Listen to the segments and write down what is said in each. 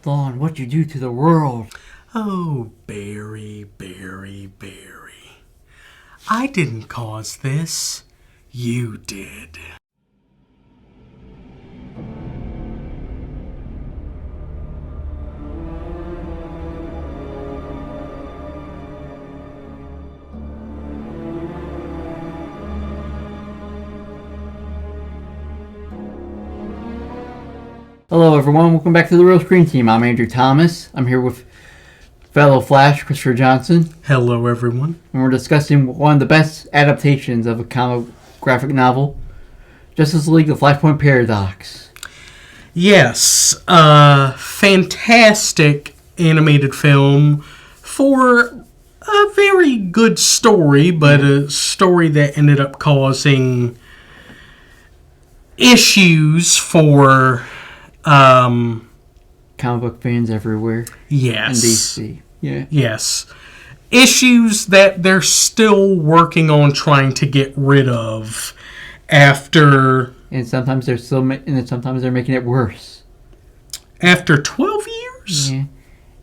Thawne, what'd you do to the world? Oh, Barry. I didn't cause this. You did. Hello everyone, welcome back to the Real Screen Team. I'm Andrew Thomas. I'm here with fellow Flash, Christopher Johnson. Hello, everyone. And we're discussing one of the best adaptations of a comic graphic novel, Justice League: The Flashpoint Paradox. Yes, fantastic animated film for a very good story, but a story that ended up causing issues for comic book fans everywhere. Yes. In DC. Yeah. Yes. Issues that they're still working on trying to get rid of after... And sometimes they're sometimes they're making it worse. After 12 years? Yeah.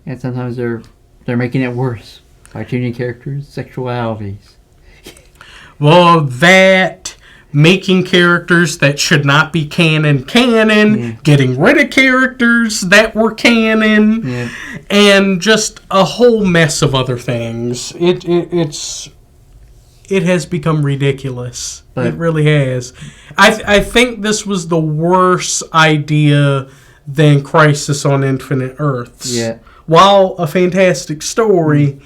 And sometimes they're making it worse by changing characters' sexualities. Well, that... making characters that should not be canon, getting rid of characters that were canon, and just a whole mess of other things. It has become ridiculous. But it really has. I think this was the worst idea than Crisis on Infinite Earths. Yeah. While a fantastic story,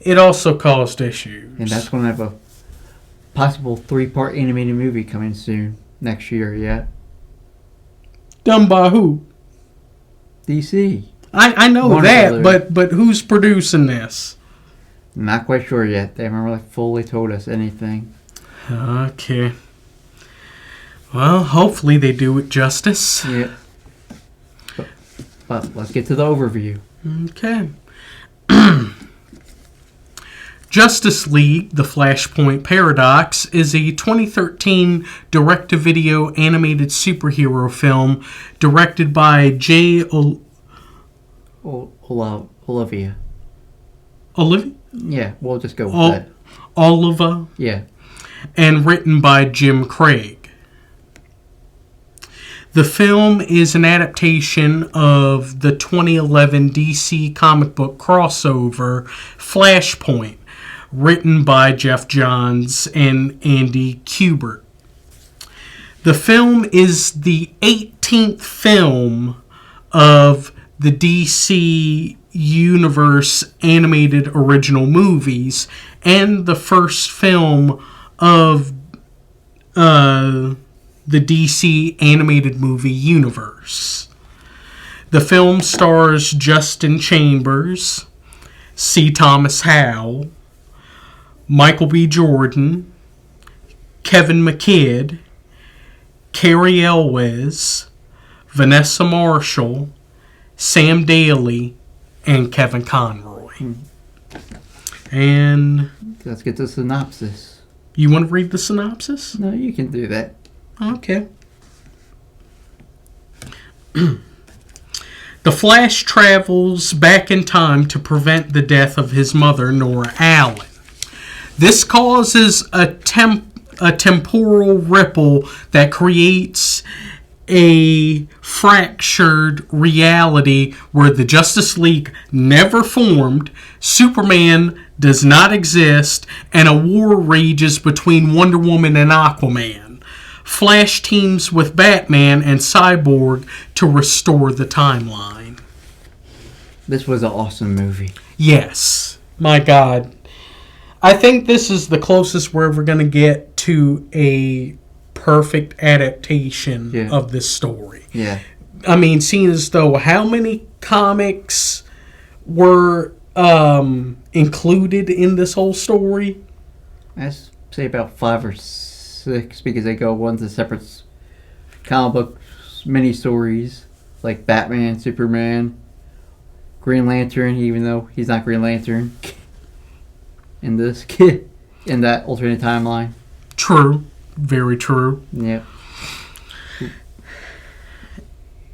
it also caused issues. And that's going to have a possible 3-part animated movie coming soon next year. Yeah. Done by who? DC. I know that, but who's producing this? Not quite sure yet. They haven't really fully told us anything. Okay. Well, hopefully they do it justice. Yeah. But let's get to the overview. Okay. Justice League: The Flashpoint Paradox is a 2013 direct-to-video animated superhero film directed by Olivia. Olivia? Yeah, we'll just go with that. Oliva? Yeah. And written by Jim Craig. The film is an adaptation of the 2011 DC comic book crossover Flashpoint, written by Jeff Johns and Andy Kubert. The film is the 18th film of the DC Universe animated original movies and the first film of the DC animated movie universe. The film stars Justin Chambers, C. Thomas Howell, Michael B. Jordan, Kevin McKidd, Cary Elwes, Vanessa Marshall, Sam Daly, and Kevin Conroy. And... let's get the synopsis. You want to read the synopsis? No, you can do that. Okay. The Flash travels back in time to prevent the death of his mother, Nora Allen. This causes a temporal ripple that creates a fractured reality where the Justice League never formed, Superman does not exist, and a war rages between Wonder Woman and Aquaman. Flash teams with Batman and Cyborg to restore the timeline. This was an awesome movie. Yes. My God. I think this is the closest we're ever going to get to a perfect adaptation of this story. Yeah. I mean, seeing as though how many comics were included in this whole story? I'd say about 5 or 6 because they go one's a separate comic book mini stories like Batman, Superman, Green Lantern, even though he's not Green Lantern in this in that alternate timeline. True. Very true. Yep.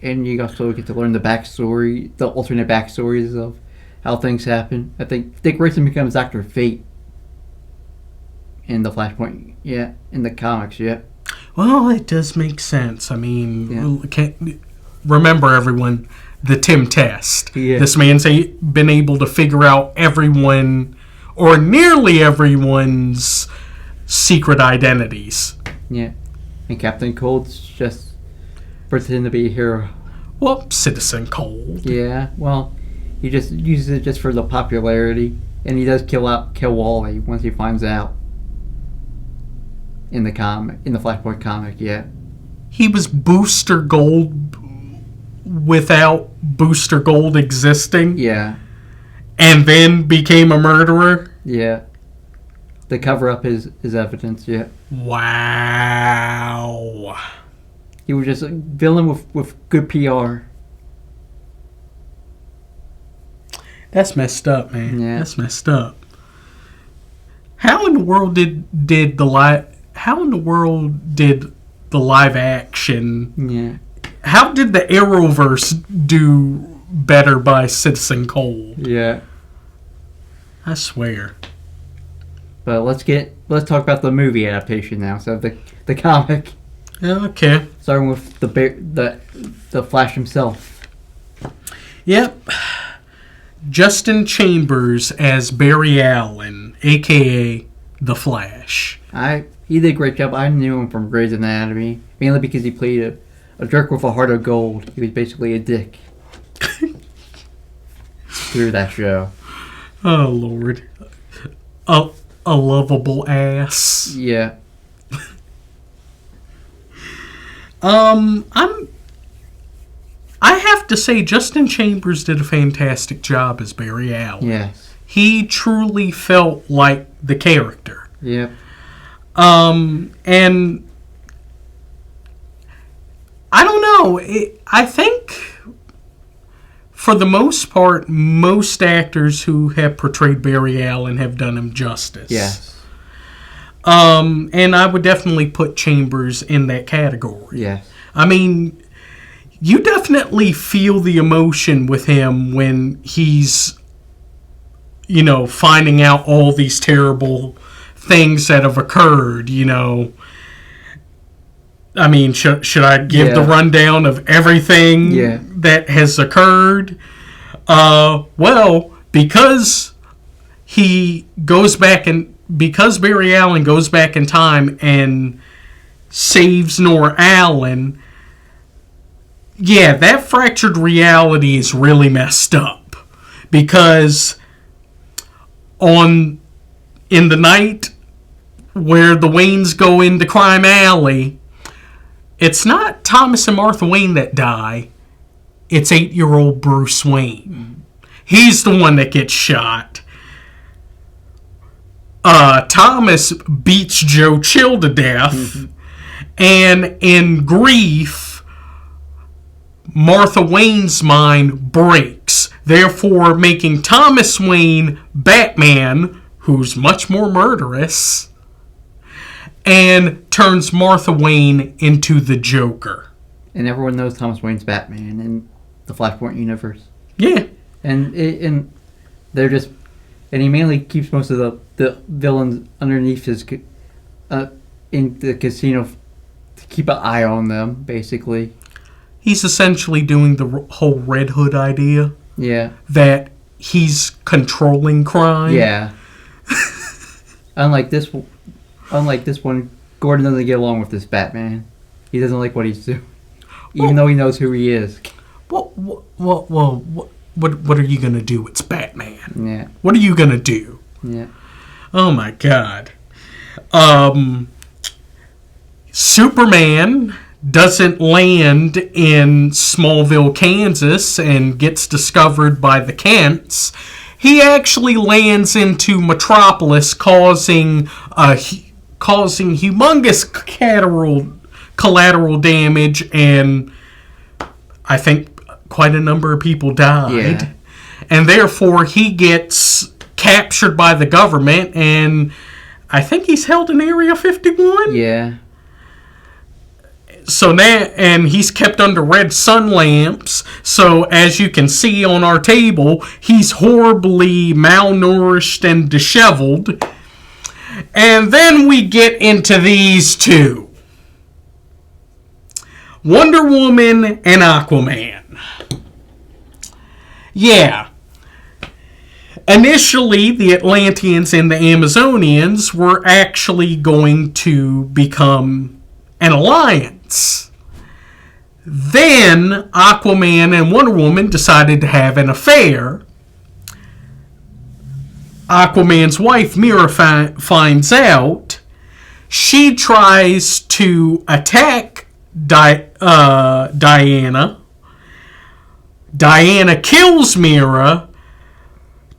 and you also get to learn the backstory, the alternate backstories of how things happen. I think Dick Grayson becomes Dr. Fate in the Flashpoint, in the comics, Well, it does make sense. I mean, Yeah. remember, everyone, the Tim test. Yeah. This man's been able to figure out everyone, or nearly everyone's, secret identities. Yeah. And Captain Cold's just pretending to be a hero. Well, Citizen Cold. Yeah, well, he just uses it just for the popularity, and he does kill Wally once he finds out. In the Flashpoint comic, He was Booster Gold without Booster Gold existing, Yeah, and then became a murderer. yeah. To cover up his evidence, Wow. He was just a villain with good PR. That's messed up, man. Yeah. That's messed up. How in the world did the live action? Yeah, How did the Arrowverse do better by Citizen Cold? yeah. I swear. But let's talk about the movie adaptation now. So the comic, Okay. starting with the Flash himself. Yep. Justin Chambers as Barry Allen, a.k.a. The Flash. He did a great job. I knew him from Grey's Anatomy, mainly because he played a jerk with a heart of gold. He was basically a dick through that show. Oh, Lord. A lovable ass. Yeah. I have to say, Justin Chambers did a fantastic job as Barry Allen. Yes. He truly felt like the character. Yep. And I don't know. I think, for the most part, most actors who have portrayed Barry Allen have done him justice. Yes. And I would definitely put Chambers in that category. Yes. I mean, you definitely feel the emotion with him when he's, finding out all these terrible things that have occurred, I mean, should I give the rundown of everything that has occurred? Well, because Barry Allen goes back in time and saves Nora Allen, that fractured reality is really messed up. Because in the night where the Waynes go into Crime Alley, it's not Thomas and Martha Wayne that die. It's 8-year-old Bruce Wayne. He's the one that gets shot. Thomas beats Joe Chill to death. And in grief, Martha Wayne's mind breaks, therefore making Thomas Wayne Batman, who's much more murderous, and turns Martha Wayne into the Joker. And everyone knows Thomas Wayne's Batman in the Flashpoint universe. Yeah. And they're just... And he mainly keeps most of the villains underneath his... in the casino to keep an eye on them, basically. He's essentially doing the whole Red Hood idea. Yeah. That he's controlling crime. Yeah. Unlike this one, Gordon doesn't get along with this Batman. He doesn't like what he's doing, even though he knows who he is. What are you gonna do? It's Batman. Yeah. What are you gonna do? Yeah. Oh my God. Superman doesn't land in Smallville, Kansas, and gets discovered by the Kents. He actually lands into Metropolis, causing humongous collateral damage, and I think quite a number of people died. Yeah. And therefore, he gets captured by the government, and I think he's held in Area 51. Yeah. So now, and he's kept under red sun lamps. So as you can see on our table, he's horribly malnourished and disheveled. And then we get into these two. Wonder Woman and Aquaman. Yeah. Initially, the Atlanteans and the Amazonians were actually going to become an alliance. Then Aquaman and Wonder Woman decided to have an affair. Aquaman's wife, Mera, finds out. She tries to attack Diana. Diana kills Mera,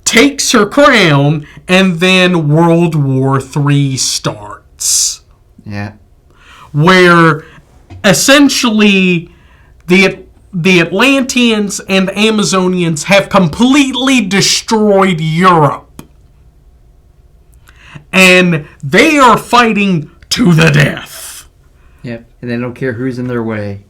takes her crown, and then World War III starts. Yeah. Where essentially the Atlanteans and Amazonians have completely destroyed Europe. And they are fighting to the death. Yep. And they don't care who's in their way.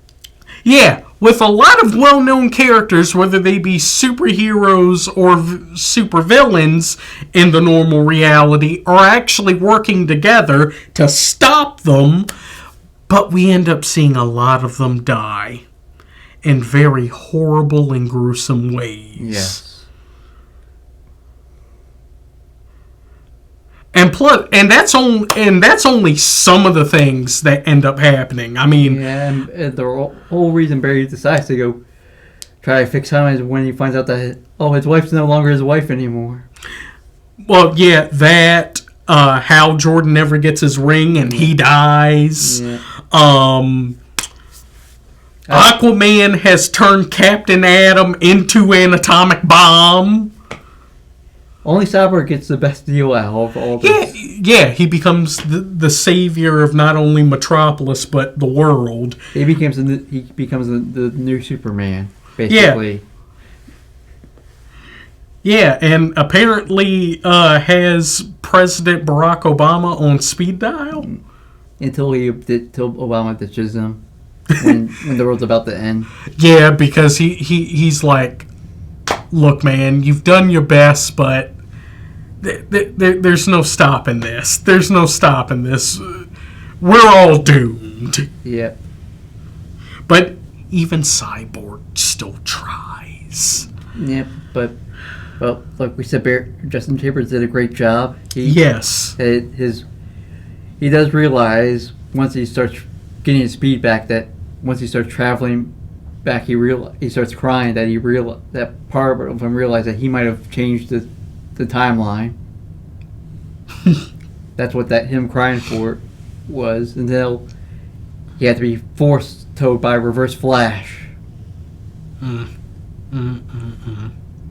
Yeah, with a lot of well-known characters, whether they be superheroes or supervillains in the normal reality, are actually working together to stop them. But we end up seeing a lot of them die in very horrible and gruesome ways. Yes. And that's only some of the things that end up happening. I mean, yeah, and the whole reason Barry decides to go try to fix him is when he finds out that his wife's no longer his wife anymore. Well, yeah, that Hal Jordan never gets his ring and he dies. Yeah. Aquaman has turned Captain Atom into an atomic bomb. Only Cyborg gets the best deal out of all this. Yeah, he becomes the savior of not only Metropolis but the world. He becomes the new Superman, basically. Yeah, and apparently has President Barack Obama on speed dial Until Obama ditches him when the world's about to end. Yeah, because he's like, look, man, you've done your best, but there's no stopping this. There's no stopping this. We're all doomed. Yep. But even Cyborg still tries. Yep, but like we said, Justin Chambers did a great job. Yes. He does realize once he starts getting his speed back that once he starts traveling back, he starts crying that part of him realized that he might have changed the timeline. That's what him crying for was, until he had to be forced towed by Reverse Flash.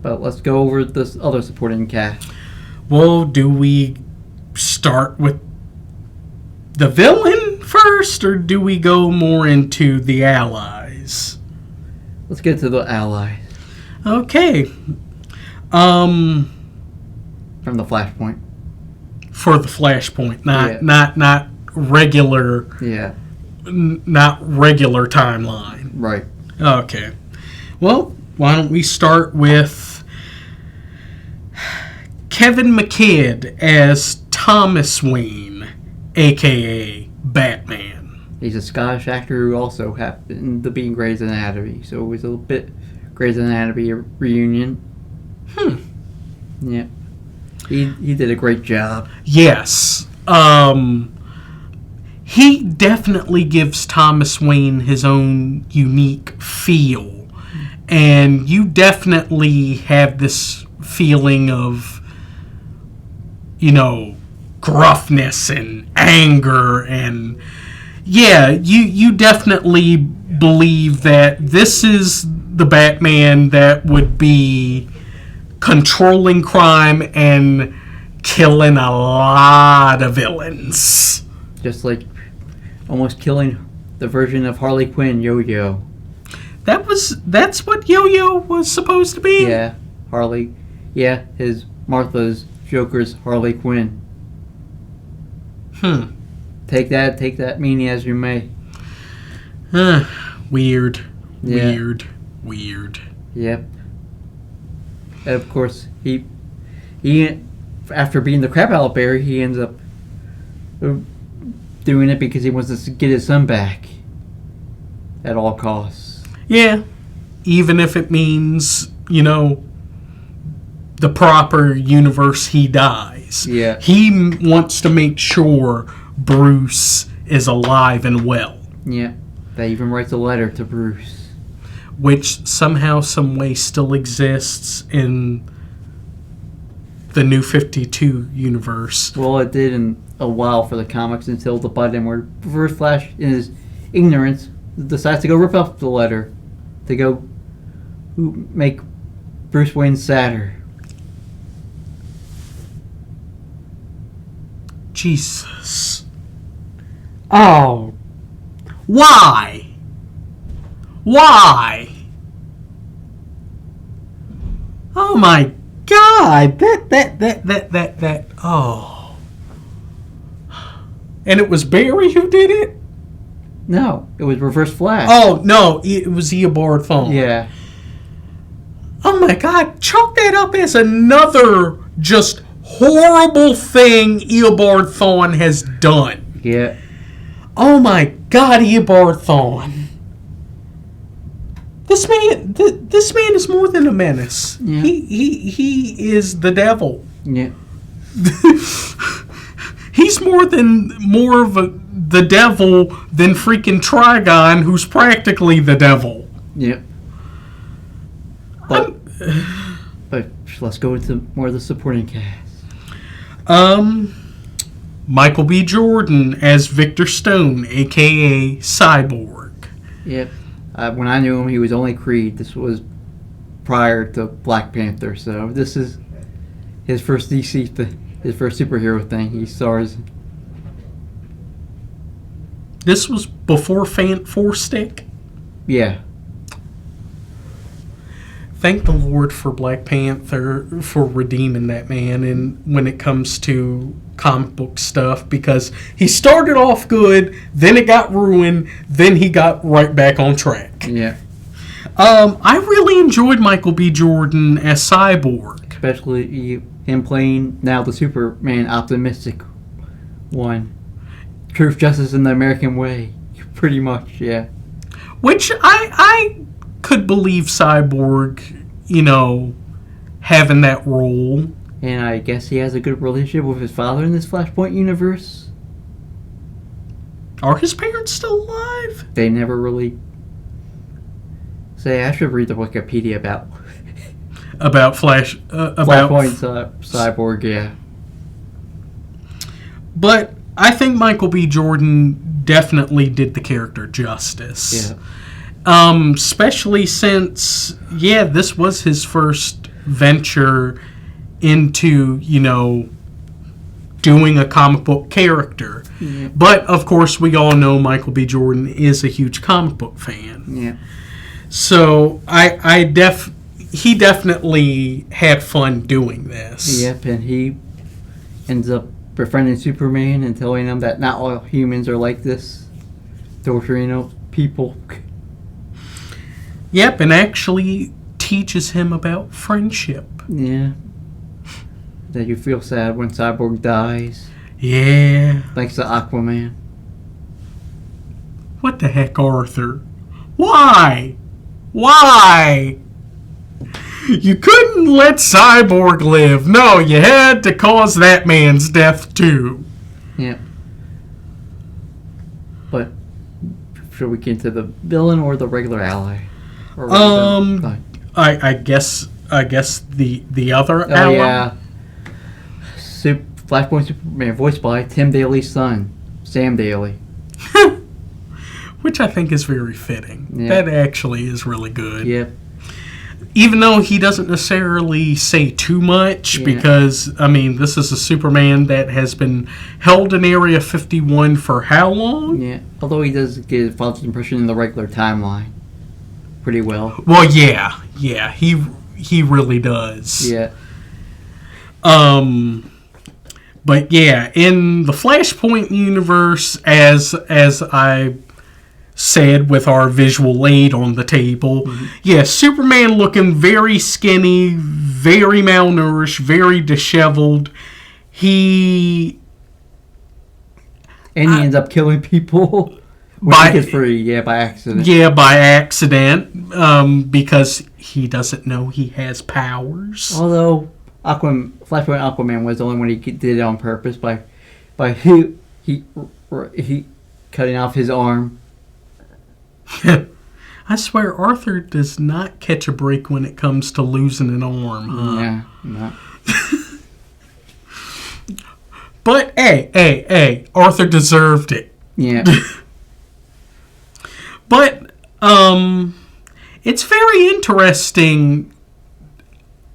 But let's go over this other supporting cast. Well, do we start with the villain first, or do we go more into the allies? Let's get to the allies. Okay. From the Flashpoint. For the Flashpoint, not regular. Yeah. Not regular timeline. Right. Okay. Well, why don't we start with Kevin McKidd as Thomas Wayne, a.k.a. Batman. He's a Scottish actor who also happened to be in Grey's Anatomy, so it was a little bit Grey's Anatomy reunion. Yeah. He did a great job. Yes. He definitely gives Thomas Wayne his own unique feel. And you definitely have this feeling of, gruffness and anger. And yeah, you definitely believe that this is the Batman that would be controlling crime and killing a lot of villains. Just like almost killing the version of Harley Quinn, Yo-Yo. That's what Yo-Yo was supposed to be? Yeah, Harley. Yeah, his Martha's Joker's Harley Quinn. Take that meaning as you may. Weird. Yeah. Weird. Yep. And of course, he after beating the crap out of Barry, he ends up doing it because he wants to get his son back at all costs. Yeah. Even if it means, the proper universe he dies. Yeah. He wants to make sure Bruce is alive and well. Yeah. That even writes a letter to Bruce. Which somehow, some way still exists in the New 52 universe. Well, it did in a while for the comics until the button where Reverse Flash, in his ignorance, decides to go rip off the letter to go make Bruce Wayne sadder. Jesus. Oh. Why? Why? Oh my God. That. Oh. And it was Barry who did it? No, it was Reverse Flash. Oh, no. It was Eobard Thawne. Yeah. Oh my God. Chalk that up as another just horrible thing Eobard Thawne has done. Yeah. Oh my God, Eobard Thawne. This man is more than a menace. Yeah. He is the devil. Yeah. He's more of the devil than freaking Trigon, who's practically the devil. Yeah. But let's go into more of the supporting cast. Michael B. Jordan as Victor Stone, a.k.a. Cyborg. Yep. When I knew him, he was only Creed. This was prior to Black Panther, so this is his first DC his first superhero thing he stars. This was before Four Stick? Yeah. Thank the Lord for Black Panther, for redeeming that man, and when it comes to comic book stuff, because he started off good, then it got ruined, then he got right back on track. Yeah. I really enjoyed Michael B. Jordan as Cyborg. Especially him playing now the Superman optimistic one. Truth, justice, and the American way. Pretty much, yeah. Which I could believe Cyborg, having that role. And I guess he has a good relationship with his father in this Flashpoint universe. Are his parents still alive? They never really say. I should read the Wikipedia about Flashpoint Cyborg, yeah. But I think Michael B. Jordan definitely did the character justice. Yeah. Especially since, this was his first venture into, doing a comic book character. Yeah. But, of course, we all know Michael B. Jordan is a huge comic book fan. Yeah. So, he definitely had fun doing this. Yep, and he ends up befriending Superman and telling him that not all humans are like this, torturing people. Yep, and actually teaches him about friendship. Yeah. That you feel sad when Cyborg dies. Yeah. Thanks to Aquaman. What the heck, Arthur? Why? Why? You couldn't let Cyborg live. No, you had to cause that man's death too. Yeah. But should we get into the villain or the regular ally? Or I guess the other ally. Oh yeah. Flashpoint Superman, voiced by Tim Daly's son, Sam Daly. Which I think is very fitting. Yeah. That actually is really good. Yep. Even though he doesn't necessarily say too much, because, this is a Superman that has been held in Area 51 for how long? Yeah, although he does get a false impression in the regular timeline pretty well. Well, yeah, he really does. Yeah. But yeah, in the Flashpoint universe, as I said with our visual aid on the table. Mm-hmm. Yeah, Superman looking very skinny, very malnourished, very disheveled. He ends up killing people when he gets free. Yeah, by accident. Yeah, by accident, because he doesn't know he has powers. Although Flashpoint Aquaman was the only one he did it on purpose by he cutting off his arm. I swear Arthur does not catch a break when it comes to losing an arm, huh? Yeah, no. But hey, Arthur deserved it. Yeah. But it's very interesting,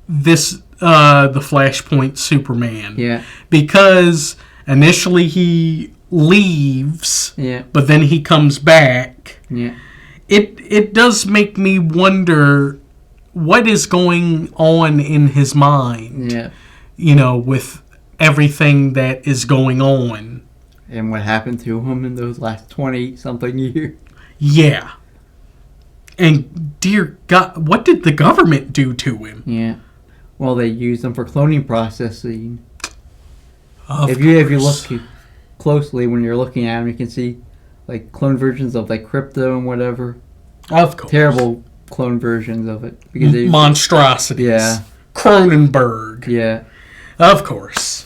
this the Flashpoint Superman. Yeah. Because initially he leaves, but then he comes back. Yeah. It does make me wonder what is going on in his mind. Yeah. You know, with everything that is going on. And what happened to him in those last 20-something years. Yeah. And dear God, what did the government do to him? Yeah. Well, they used them for cloning processing. If you look closely when you're looking at them, you can see like clone versions of like Crypto and whatever. Of course. Terrible clone versions of it because monstrosities. Yeah. Cronenberg. Yeah. Of course.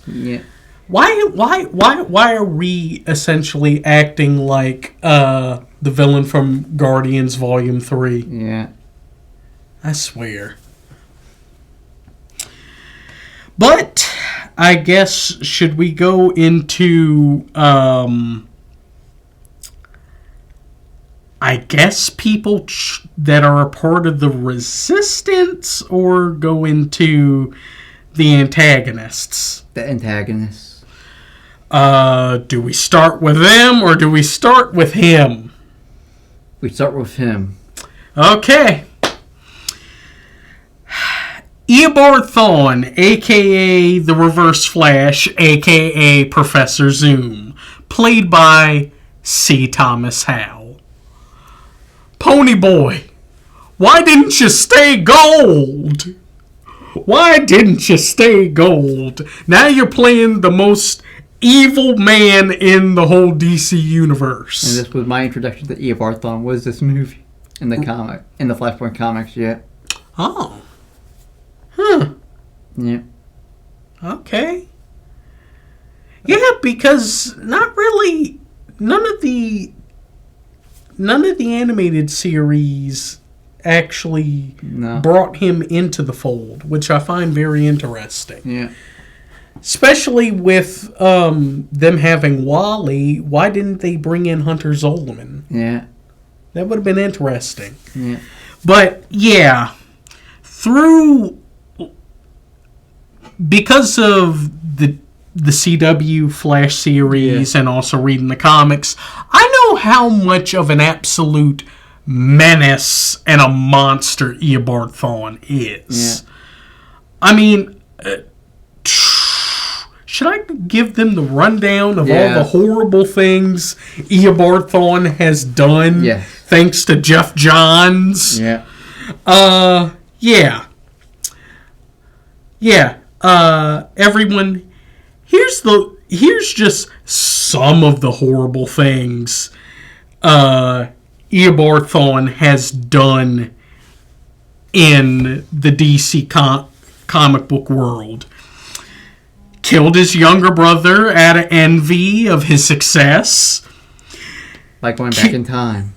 Yeah. Why are we essentially acting like the villain from Guardians Volume 3? Yeah. I swear. But I guess, should we go into I guess people that are a part of the Resistance, or go into the antagonists? The antagonists. Do we start with them or do we start with him? We start with him. Okay. Eobard Thawne, a.k.a. the Reverse Flash, a.k.a. Professor Zoom, played by C. Thomas Howell. Pony Boy, why didn't you stay gold? Why didn't you stay gold? Now you're playing the most evil man in the whole DC universe. And this was my introduction to Eobard Thawne, was this movie in the Flashpoint comics, yeah. Oh. Huh. Yeah. Okay. Yeah, because not really none of the animated series actually brought him into the fold, which I find very interesting. Yeah. Especially with them having Wally, why didn't they bring in Hunter Zolomon? Yeah. That would have been interesting. Yeah. But yeah, because of the CW Flash series and also reading the comics, I know how much of an absolute menace and a monster Eobard Thawne is. Yeah. I mean, should I give them the rundown of all the horrible things Eobard Thawne has done? Yeah. Thanks to Jeff Johns. Yeah. Everyone, here's just some of the horrible things Eobard Thawne has done in the DC comic book world. Killed his younger brother out of envy of his success. Like going back in time.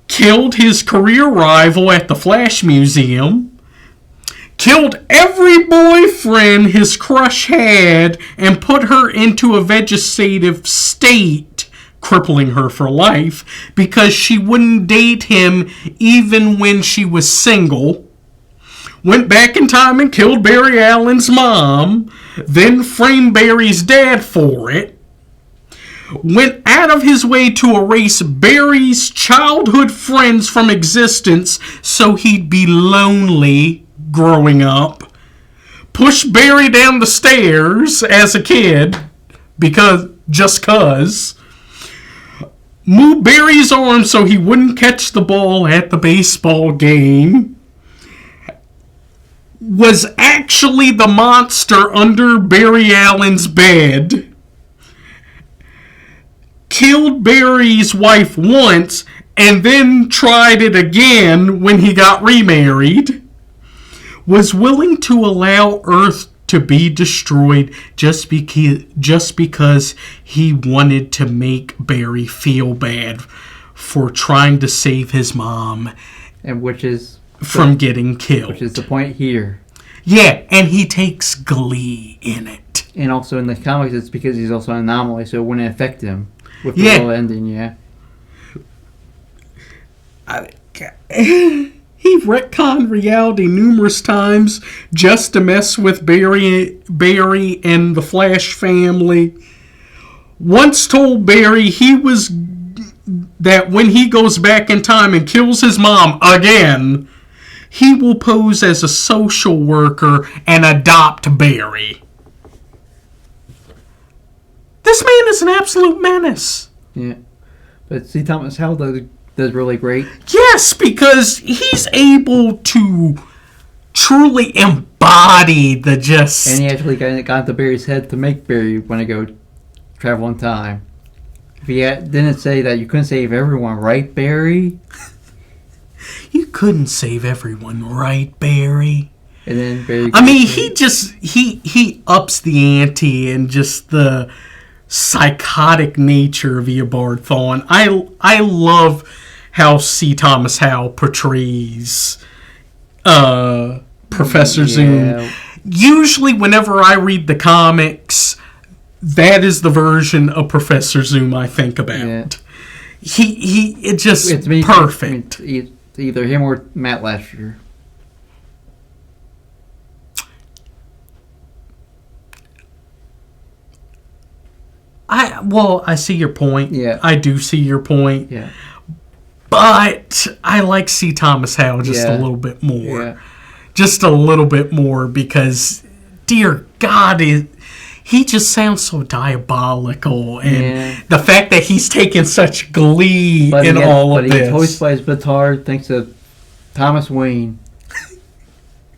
Killed his career rival at the Flash Museum. Killed every boyfriend his crush had and put her into a vegetative state, crippling her for life, because she wouldn't date him even when she was single. Went back in time and killed Barry Allen's mom, then framed Barry's dad for it. Went out of his way to erase Barry's childhood friends from existence so he'd be lonely growing up. Pushed Barry down the stairs as a kid just cause. move Barry's arm so he wouldn't catch the ball at the baseball game, was actually the monster under Barry Allen's bed, killed Barry's wife once, and then tried it again when he got remarried, was willing to allow Earth to be destroyed just because he wanted to make Barry feel bad for trying to save his mom, and which is from getting killed. Which is the point here. Yeah, and he takes glee in it. And also in the comics, it's because he's also an anomaly, so it wouldn't affect him with the whole ending. Yeah. He retconned reality numerous times just to mess with Barry and the Flash family. Once told Barry that when he goes back in time and kills his mom again, he will pose as a social worker and adopt Barry. This man is an absolute menace. Yeah. But C. Thomas Howell does really great. Yes, because he's able to truly embody the just... And he actually got into Barry's head to make Barry want to go travel in time. If he didn't say that you couldn't save everyone, right, Barry? You couldn't save everyone, right, Barry? And then Barry... I mean, he ups the ante and just the psychotic nature of Eobard Thawne. I love how C. Thomas Howell portrays Professor Zoom. Usually, whenever I read the comics, that is the version of Professor Zoom I think about. Yeah. It's perfect. It's either him or Matt Lasher. I see your point. Yeah. I do see your point. Yeah. But I like C. Thomas Howell just a little bit more. Yeah. Just a little bit more because, dear God, he just sounds so diabolical. And the fact that he's taken such glee in all of this. But he toys by his petard thanks to Thomas Wayne.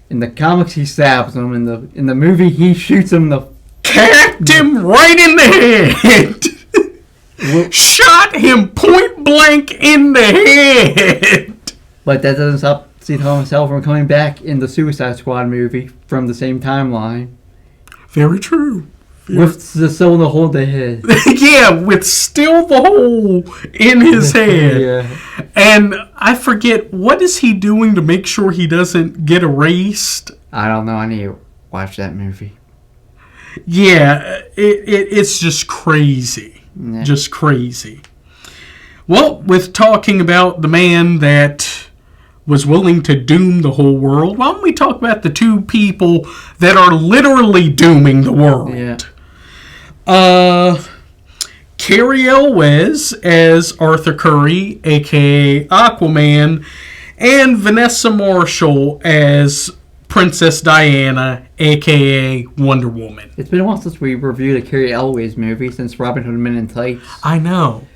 In the comics, he stabs him. In the movie, he shoots him capped him right in the head. Shot him point blank in the head. But that doesn't stop C. Thomas Howell from coming back in the Suicide Squad movie from the same timeline. Very true. With still the hole in the head. Yeah, with still the hole in his head. Yeah. And I forget, what is he doing to make sure he doesn't get erased? I don't know. I need to watch that movie. Yeah, it's just crazy. Yeah. Just crazy. Well, with talking about the man that was willing to doom the whole world, why don't we talk about the two people that are literally dooming the world? Yeah. Cary Elwes as Arthur Curry, a.k.a. Aquaman, and Vanessa Marshall as Princess Diana, a.k.a. Wonder Woman. It's been a while since we reviewed a Cary Elwes movie, since Robin Hood Men in Tights. I know.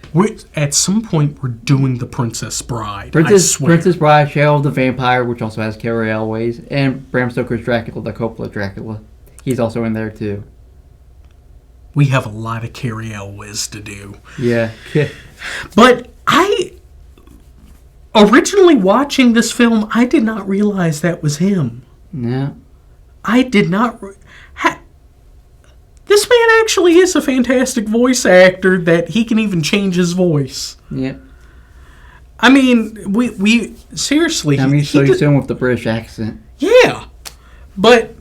At some point, we're doing The Princess Bride. Princess Bride, Cheryl the Vampire, which also has Cary Elwes, and Bram Stoker's Dracula, the Coppola Dracula. He's also in there, too. We have a lot of Cary Elwes to do. Yeah. But originally watching this film, I did not realize that was him. No. I did not... This man actually is a fantastic voice actor that he can even change his voice. Yeah. I mean, we seriously... I'm used to him with the British accent. Yeah. But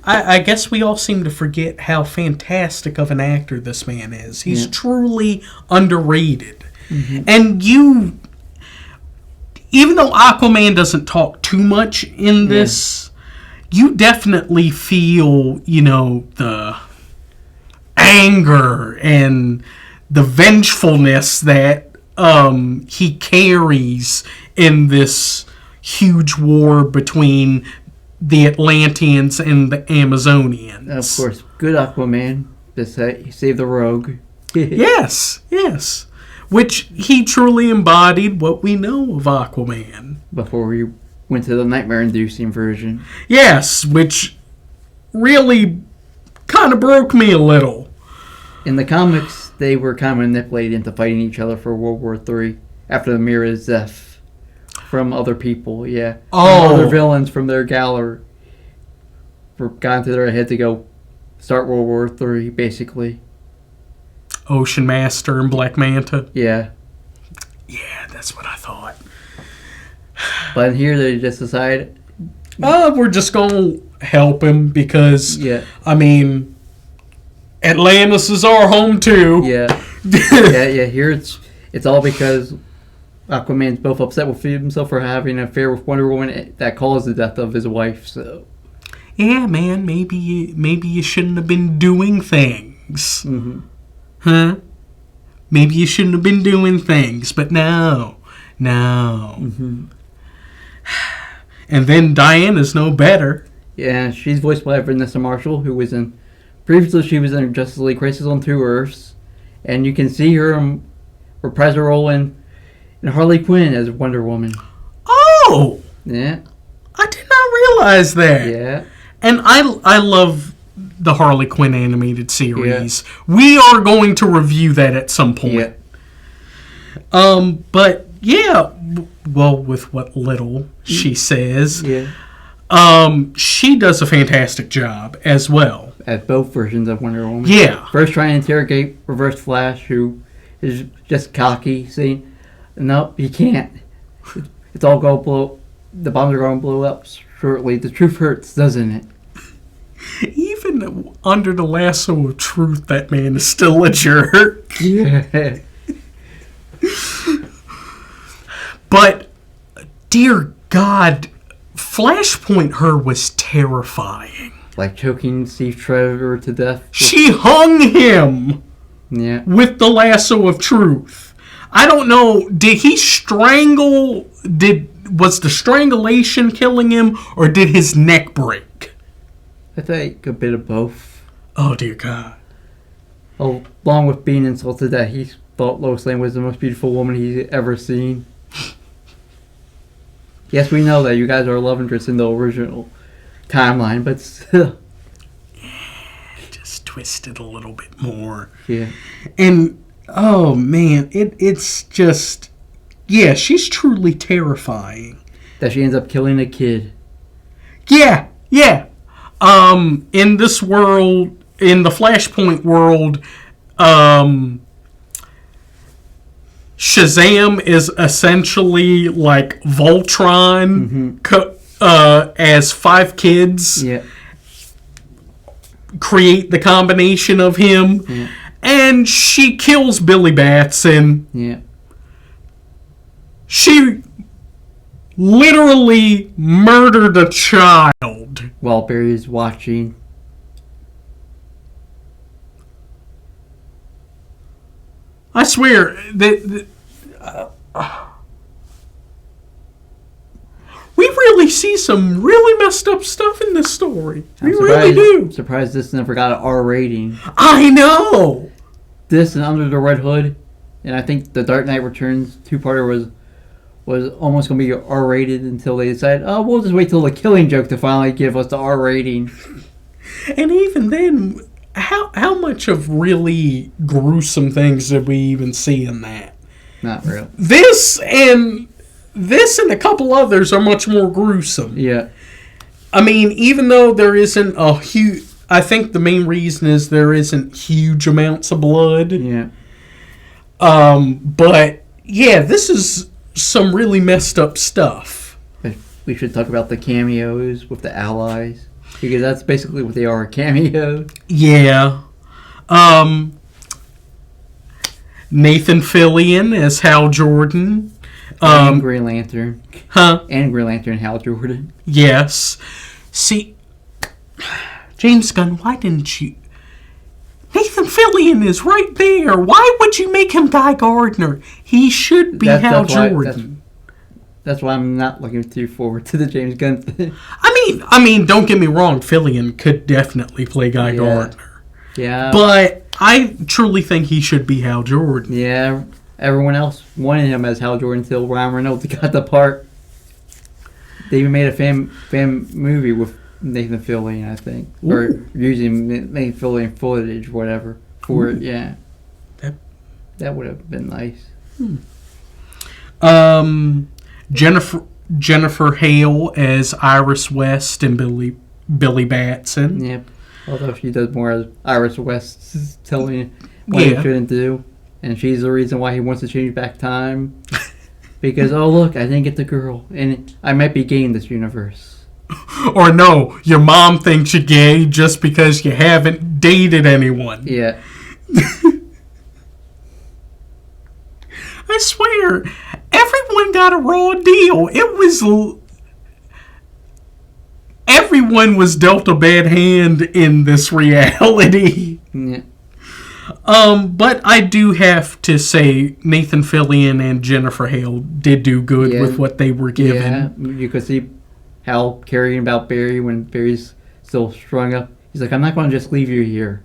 I guess we all seem to forget how fantastic of an actor this man is. He's truly underrated. Mm-hmm. And even though Aquaman doesn't talk too much in this, you definitely feel, the anger and the vengefulness that he carries in this huge war between the Atlanteans and the Amazonians. And of course, good Aquaman to save the rogue. Yes, yes. Which he truly embodied what we know of Aquaman. Before we went to the nightmare-inducing version. Yes, which really kind of broke me a little. In the comics, they were kind of manipulated into fighting each other for World War III after the Mira's death from other people, yeah. Oh. Other villains from their gallery got into their head to go start World War III, basically. Ocean Master and Black Manta. Yeah. Yeah, that's what I thought. But here they just decide, We're just going to help him because, yeah, I mean, Atlantis is our home too. yeah, yeah. Here it's all because Aquaman's both upset with himself for having an affair with Wonder Woman that caused the death of his wife. So, yeah, man, maybe you shouldn't have been doing things. mm-hmm. Huh? Maybe you shouldn't have been doing things, but no. Mm-hmm. And then Diana's no better. Yeah, she's voiced by Vanessa Marshall, who was in... Previously, she was in Justice League Crisis on Two Earths. And you can see her reprise her role in Harley Quinn as Wonder Woman. Oh! Yeah. I did not realize that. Yeah. And I love the Harley Quinn animated series. Yeah. We are going to review that at some point. Yeah. But yeah, well, with what little she says, Yeah. She does a fantastic job as well. At both versions of Wonder Woman. Yeah. First trying to interrogate Reverse Flash, who is just cocky, saying, "Nope, you can't. It's all going to blow. The bombs are going to blow up shortly. The truth hurts, doesn't it?" Even under the lasso of truth, that man is still a jerk. Yeah. But, dear God, Flashpoint her was terrifying. Like choking Steve Trevor to death. She hung him with the lasso of truth. I don't know, did he strangle, was the strangulation killing him, or did his neck break? I think a bit of both. Oh, dear God. Along with being insulted that he thought Lois Lane was the most beautiful woman he's ever seen. Yes, we know that you guys are love interests in the original timeline, but still. Just twisted a little bit more. Yeah. And, oh man, it's just, yeah, she's truly terrifying. That she ends up killing a kid. Yeah. In this world, in the Flashpoint world, Shazam is essentially like Voltron, as 5 kids create the combination of him, and she kills Billy Batson. Yeah. She literally murdered a child. While Barry's watching. I swear that we really see some really messed up stuff in this story. We really do. I'm surprised this never got an R rating. I know. This and Under the Red Hood, and I think The Dark Knight Returns two-parter was almost going to be R rated until they decided, oh, we'll just wait till The Killing Joke to finally give us the R rating. And even then, how much of really gruesome things did we even see in that? Not real. This and a couple others are much more gruesome. Yeah. I mean, even though there isn't a huge... I think the main reason is there isn't huge amounts of blood. Yeah. But, yeah, this is some really messed up stuff. We should talk about the cameos with the allies. Because that's basically what they are, a cameo. Yeah. Nathan Fillion as Hal Jordan. And Green Lantern. Huh? And Green Lantern Hal Jordan. Yes. See, James Gunn, why didn't you... Nathan Fillion is right there. Why would you make him Guy Gardner? He should be Hal Jordan. That's why I'm not looking too forward to the James Gunn thing. I mean, don't get me wrong. Fillion could definitely play Guy Gardner. Yeah. But I truly think he should be Hal Jordan. Yeah, everyone else wanted him as Hal Jordan until Ryan Reynolds got the part. They even made a fan movie with Nathan Fillion, I think. Ooh. Or using Nathan Fillion footage, whatever, for it, yeah. That would have been nice. Jennifer Hale as Iris West and Billy Batson. Yep. Although she does more as Iris West telling you what he shouldn't do. And she's the reason why he wants to change back time. Because, oh look, I didn't get the girl. And I might be gay in this universe. Or no, your mom thinks you're gay just because you haven't dated anyone. Yeah. I swear, everyone got a raw deal. Everyone was dealt a bad hand in this reality. Yeah. But I do have to say Nathan Fillion and Jennifer Hale did do good with what they were given. Yeah, you could see Hal caring about Barry when Barry's still strung up. He's like, I'm not going to just leave you here.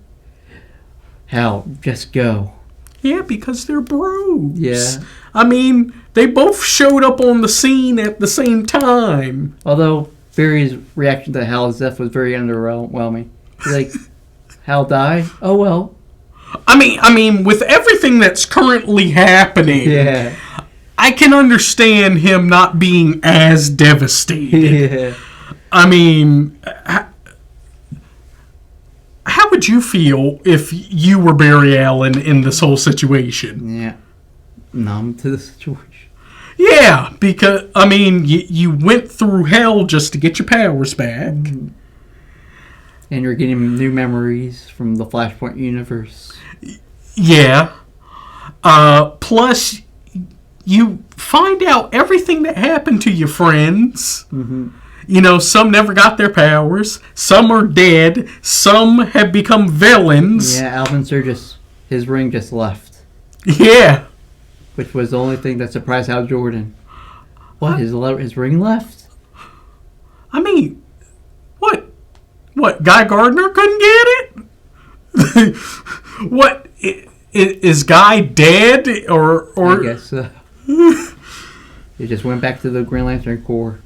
Hal, just go. Yeah, because they're bros. Yeah. I mean, they both showed up on the scene at the same time. Although Barry's reaction to Hal's death was very underwhelming. He's like, Hal died? Oh, well. I mean, with everything that's currently happening, Yeah. I can understand him not being as devastated. Yeah. I mean, how would you feel if you were Barry Allen in this whole situation? Yeah. Numb to the situation. Yeah, because, I mean, you went through hell just to get your powers back. Mm-hmm. And you're getting new memories from the Flashpoint universe. Yeah. Plus, you find out everything that happened to your friends. Mm-hmm. You know, some never got their powers. Some are dead. Some have become villains. Yeah, Alvin Sturgis, his ring just left. Yeah. Which was the only thing that surprised Hal Jordan. What, his ring left? I mean, what, Guy Gardner couldn't get it? What, is Guy dead? Or I guess so. He just went back to the Green Lantern Corps.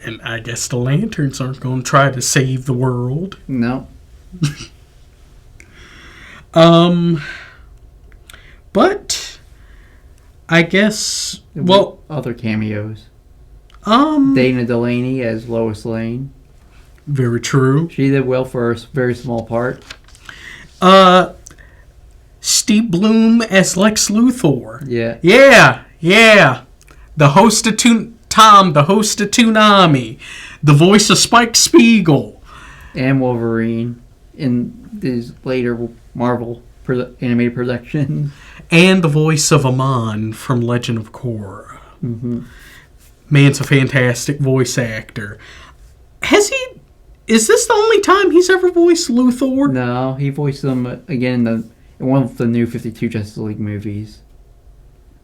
And I guess the Lanterns aren't going to try to save the world. No. But I guess, well, other cameos. Dana Delaney as Lois Lane. Very true. She did well for a very small part. Steve Bloom as Lex Luthor. Yeah. Yeah. The host of Tom, the host of Toonami, the voice of Spike Spiegel. And Wolverine in these later Marvel animated productions. And the voice of Amon from Legend of Korra. Mm-hmm. Man's a fantastic voice actor. Is this the only time he's ever voiced Luthor? No, he voiced them again in one of the new 52 Justice League movies.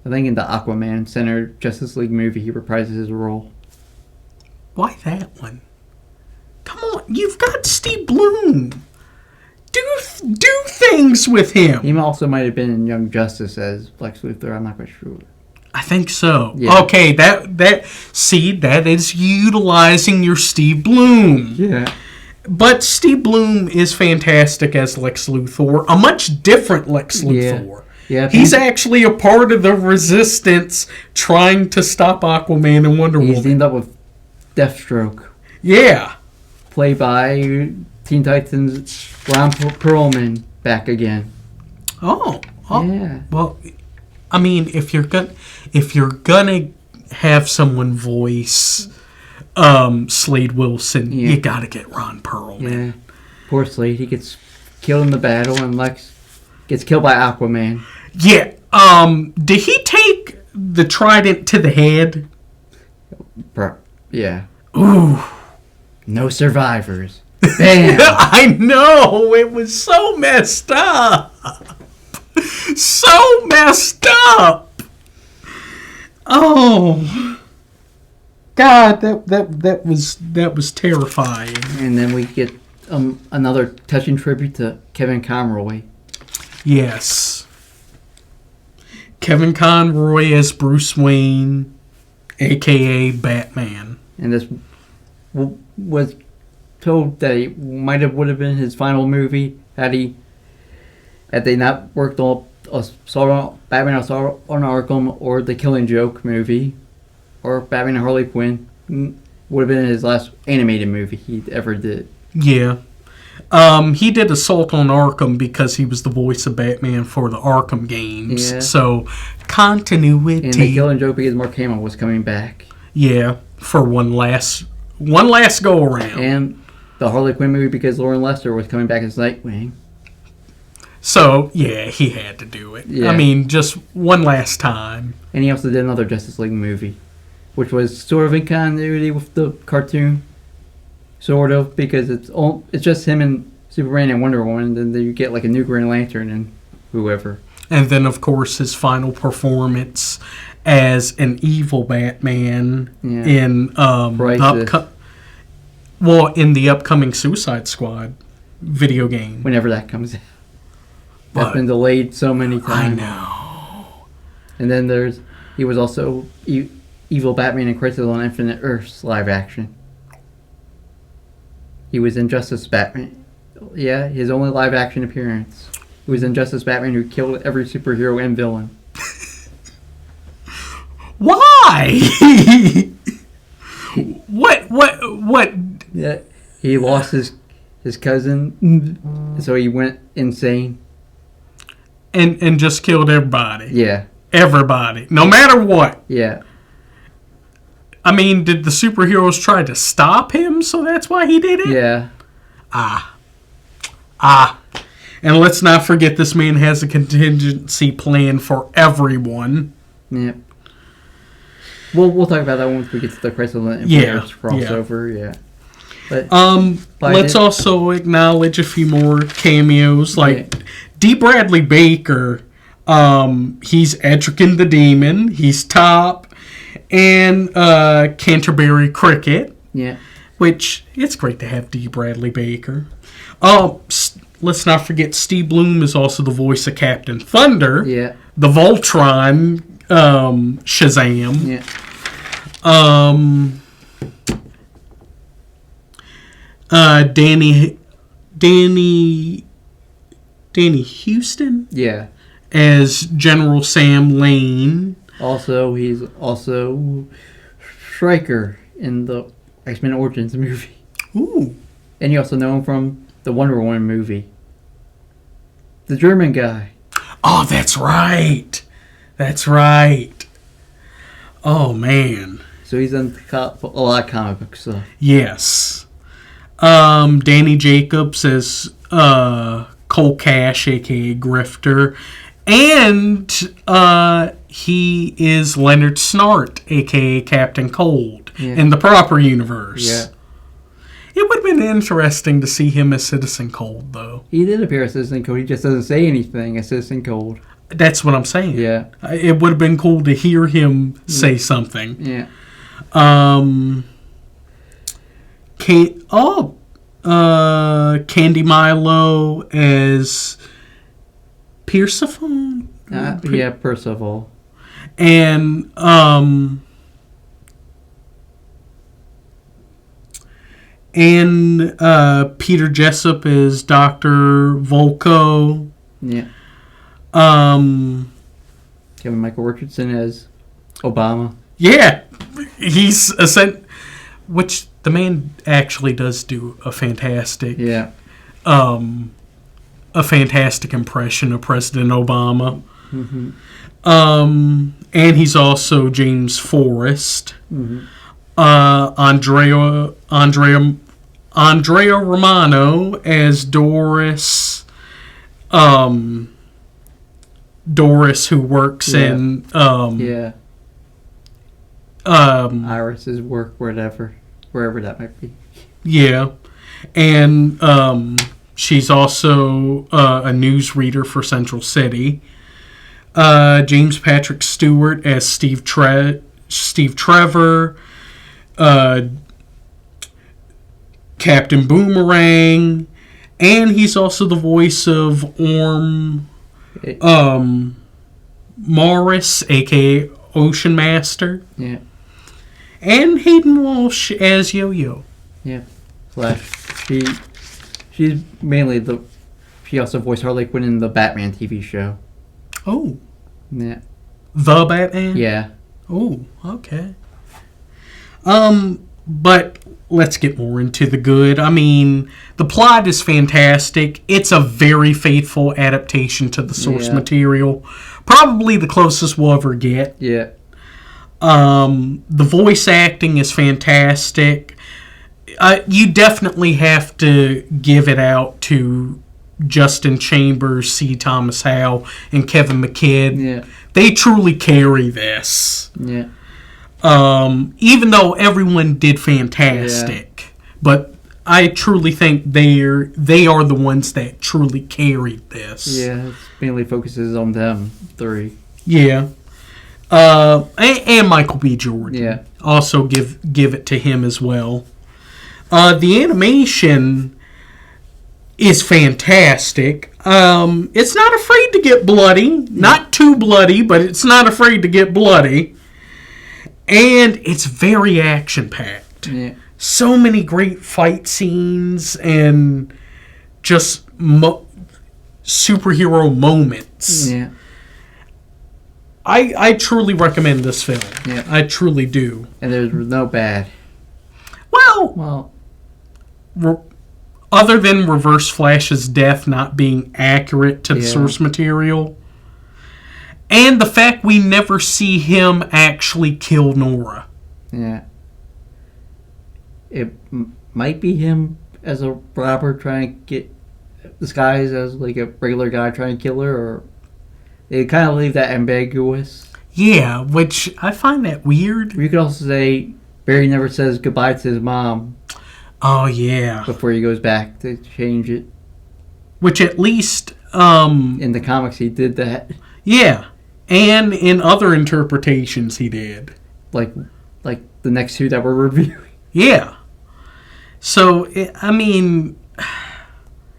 I think in the Aquaman Center Justice League movie, he reprises his role. Why that one? Come on, you've got Steve Bloom. Do things with him. He also might have been in Young Justice as Lex Luthor. I'm not quite sure. I think so. Yeah. Okay, that is utilizing your Steve Bloom. Yeah. But Steve Bloom is fantastic as Lex Luthor. A much different Lex Luthor. Yeah. He's actually a part of the Resistance trying to stop Aquaman and Wonder Woman. He's teamed up with Deathstroke. Yeah. Played by Teen Titans Ron Perlman back again. Oh. Yeah. Well, I mean, if you're gonna have someone voice Slade Wilson, you gotta get Ron Perlman. Yeah. Poor Slade, he gets killed in the battle, and Lex gets killed by Aquaman. Yeah. Did he take the trident to the head? Yeah. Ooh. No survivors. Bam. I know. It was so messed up. So messed up. Oh. God, that was terrifying. And then we get another touching tribute to Kevin Conroy. Yes. Kevin Conroy as Bruce Wayne, a.k.a. Batman. And this was told that it would have been his final movie had they not worked on Batman Assault on Arkham or the Killing Joke movie or Batman and Harley Quinn. Would have been his last animated movie he ever did. Yeah. He did Assault on Arkham because he was the voice of Batman for the Arkham games. Yeah. So, continuity. And the Killing Joke because Mark Hamill was coming back. Yeah, for one last go around. And the Harley Quinn movie because Lauren Lester was coming back as Nightwing. So, yeah, he had to do it. Yeah. I mean, just one last time. And he also did another Justice League movie, which was sort of in continuity with the cartoon. Sort of, because it's just him and Superman and Wonder Woman, and then you get like a new Green Lantern and whoever. And then, of course, his final performance as an evil Batman in in the upcoming Suicide Squad video game. Whenever that comes out. That's been delayed so many times. I know. And then he was also evil Batman in Crisis on Infinite Earths live action. He was in Justice Batman. Yeah, his only live action appearance. He was in Justice Batman who killed every superhero and villain. Why? What? Yeah, he lost his cousin, so he went insane. And just killed everybody. Yeah. Everybody. No matter what. Yeah. I mean, did the superheroes try to stop him, so that's why he did it? Yeah. And let's not forget this man has a contingency plan for everyone. Yep. We'll talk about that once we get to the Crisis on Infinite Earths crossover. Yeah. But let's also acknowledge a few more cameos, like D. Bradley Baker. He's Edric the Demon. He's Top. And Canterbury Cricket. Yeah. Which, it's great to have D. Bradley Baker. Let's not forget Steve Bloom is also the voice of Captain Thunder. Yeah. The Voltron Shazam. Yeah. Danny Houston? Yeah. As General Sam Lane. Also, he's also Stryker in the X-Men Origins movie. Ooh. And you also know him from the Wonder Woman movie. The German guy. Oh, that's right. That's right. Oh, man. So he's in a lot of comic book stuff. Yes. Danny Jacobs as Cole Cash, a.k.a. Grifter. And he is Leonard Snart, a.k.a. Captain Cold, in the proper universe. Yeah. It would have been interesting to see him as Citizen Cold, though. He did appear as Citizen Cold. He just doesn't say anything as Citizen Cold. That's what I'm saying. Yeah. It would have been cool to hear him say something. Yeah. Candy Milo as Persephone? Yeah, Percival. And Peter Jessup is Dr. Volko. Yeah. Kevin Michael Richardson as Obama. Yeah. He's which the man actually does do a fantastic impression of President Obama. Mm-hmm. And he's also James Forrest. Mm-hmm. Andrea Romano as Doris. Doris, who works in Iris's work, wherever that might be. Yeah, and she's also a newsreader for Central City. James Patrick Stewart as Steve Trevor. Captain Boomerang, and he's also the voice of Orm Morris, aka Ocean Master. Yeah. And Hayden Walsh as Yo-Yo. Yeah. Flash. She's mainly she also voiced Harley Quinn in the Batman TV show. Oh. Yeah. The Batman? Yeah. Oh, okay. But let's get more into the good. I mean, the plot is fantastic. It's a very faithful adaptation to the source material. Probably the closest we'll ever get. Yeah. The voice acting is fantastic. You definitely have to give it out to Justin Chambers, C. Thomas Howell, and Kevin McKidd. Yeah. They truly carry this. Yeah. Even though everyone did fantastic, but I truly think they are the ones that truly carried this. Yeah, it mainly focuses on them three. Yeah. And Michael B. Jordan. Yeah. Also give it to him as well. The animation is fantastic. It's not afraid to get bloody. Not too bloody, but it's not afraid to get bloody. And it's very action-packed. Yeah. So many great fight scenes and just superhero moments. Yeah. I truly recommend this film. Yeah. I truly do. And there's no bad. Well, other than Reverse Flash's death not being accurate to the source material, and the fact we never see him actually kill Nora. Yeah. It might be him as a robber trying to get disguised as like a regular guy trying to kill her, or they kind of leave that ambiguous. Yeah, which I find that weird. You could also say Barry never says goodbye to his mom. Oh, yeah. Before he goes back to change it. Which at least... in the comics he did that. Yeah. And in other interpretations he did. Like the next two that we're reviewing. Yeah. So, I mean...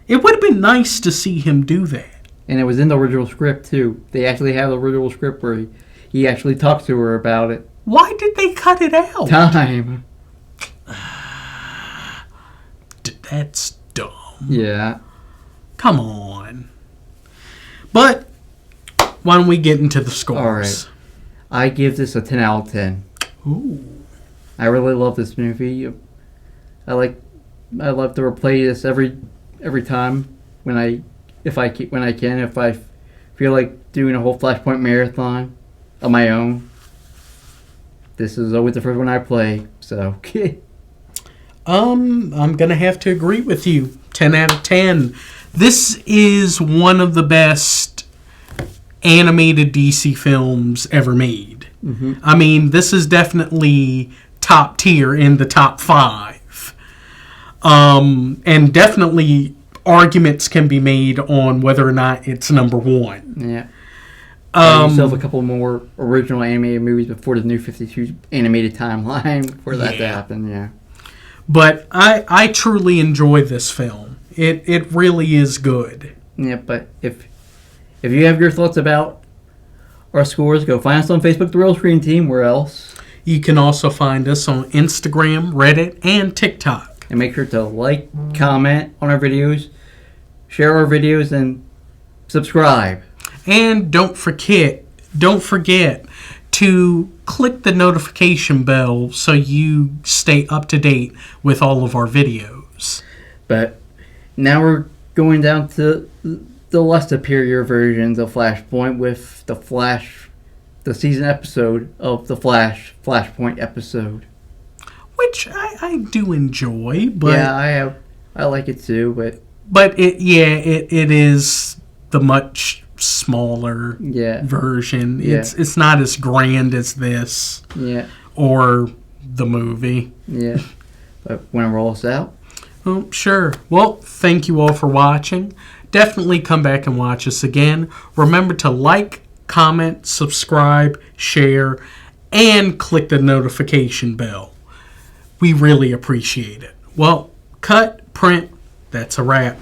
It would have been nice to see him do that. And it was in the original script, too. They actually have the original script where he actually talked to her about it. Why did they cut it out? Time. That's dumb. Yeah. Come on. But, why don't we get into the scores? Alright. I give this a 10 out of 10. Ooh. I really love this movie. I love to replay this every time when I can. If I feel like doing a whole Flashpoint marathon on my own. This is always the first one I play, so... I'm going to have to agree with you. 10 out of 10. This is one of the best animated DC films ever made. Mm-hmm. I mean, this is definitely top tier in the top 5. And definitely arguments can be made on whether or not it's number 1. Yeah. You still have a couple more original animated movies before the new 52 animated timeline for that to happen, yeah. But I truly enjoy this film. It really is good. Yeah, but if you have your thoughts about our scores, go find us on Facebook, The Real Screen Team. Where else? You can also find us on Instagram, Reddit, and TikTok. And make sure to like, comment on our videos, share our videos, and subscribe. And don't forget to click the notification bell so you stay up to date with all of our videos. But now we're going down to the less superior versions of Flashpoint with the season episode of the Flashpoint episode. Which I do enjoy, but... Yeah, I like it too, But it is the much smaller version. Yeah. It's not as grand as this. Yeah. Or the movie. Yeah. But when it rolls out. Oh, sure. Well, thank you all for watching. Definitely come back and watch us again. Remember to like, comment, subscribe, share, and click the notification bell. We really appreciate it. Well, Cut, print, that's a wrap.